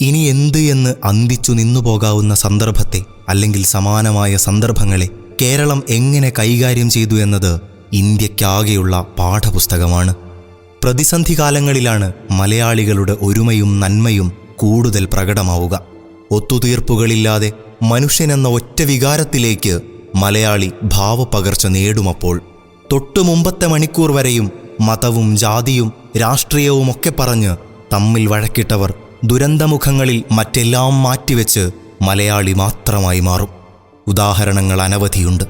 ഇനി എന്ത് എന്ന് അന്തിച്ചു നിന്നുപോകാവുന്ന സന്ദർഭത്തെ അല്ലെങ്കിൽ സമാനമായ സന്ദർഭങ്ങളെ കേരളം എങ്ങനെ കൈകാര്യം ചെയ്തു എന്നത് ഇന്ത്യക്കാകെയുള്ള പാഠപുസ്തകമാണ്. പ്രതിസന്ധി കാലങ്ങളിലാണ് മലയാളികളുടെ ഒരുമയും നന്മയും കൂടുതൽ പ്രകടമാവുക. ഒത്തുതീർപ്പുകളില്ലാതെ മനുഷ്യനെന്ന ഒറ്റ വികാരത്തിലേക്ക് മലയാളി ഭാവപകർച്ച നേടുമപ്പോൾ. തൊട്ടു മുമ്പത്തെ മണിക്കൂർ വരെയും മതവും ജാതിയും രാഷ്ട്രീയവുമൊക്കെ പറഞ്ഞ് തമ്മിൽ വഴക്കിട്ടവർ ദുരന്തമുഖങ്ങളിൽ മറ്റെല്ലാം മാറ്റിവെച്ച് മലയാളി മാത്രമായി മാറും. ഉദാഹരണങ്ങൾ അനവധിയുണ്ട്.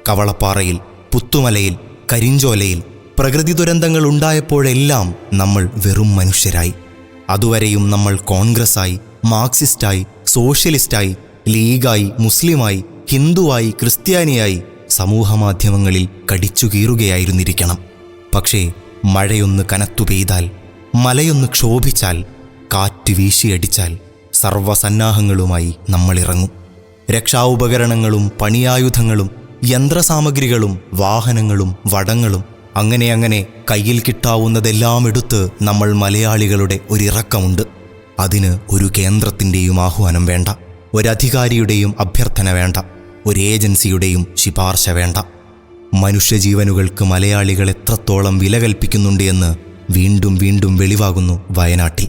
കവളപ്പാറയിൽ, പുത്തുമലയിൽ, കരിഞ്ചോലയിൽ പ്രകൃതി ദുരന്തങ്ങൾ ഉണ്ടായപ്പോഴെല്ലാം നമ്മൾ വെറും മനുഷ്യരായി. അതുവരെയും നമ്മൾ കോൺഗ്രസ്സായി, മാർക്സിസ്റ്റായി, സോഷ്യലിസ്റ്റായി, ലീഗായി, മുസ്ലിമായി, ഹിന്ദുവായി, ക്രിസ്ത്യാനിയായി സമൂഹമാധ്യമങ്ങളിൽ കടിച്ചുകീറുകയായിരുന്നിരിക്കണം. പക്ഷേ മഴയൊന്ന് കനത്തു പെയ്താൽ, മലയൊന്ന് ക്ഷോഭിച്ചാൽ, കാറ്റ് വീശിയടിച്ചാൽ സർവ്വസന്നാഹങ്ങളുമായി നമ്മളിറങ്ങും. രക്ഷാ ഉപകരണങ്ങളും പണിയായുധങ്ങളും യന്ത്രസാമഗ്രികളും വാഹനങ്ങളും വടങ്ങളും അങ്ങനെ കയ്യിൽ കിട്ടാവുന്നതെല്ലാം എടുത്ത് നമ്മൾ മലയാളികളുടെ ഒരിറക്കമുണ്ട്. അതിന് ഒരു കേന്ദ്രത്തിൻ്റെയും ആഹ്വാനം വേണ്ട, ഒരധികാരിയുടെയും അഭ്യർത്ഥന വേണ്ട, ഒരു ഏജൻസിയുടെയും ശിപാർശ വേണ്ട. മനുഷ്യജീവനുകൾക്ക് മലയാളികൾ എത്രത്തോളം വില കൽപ്പിക്കുന്നുണ്ട് എന്ന് വീണ്ടും വീണ്ടും വെളിവാകുന്നു വയനാട്ടിൽ.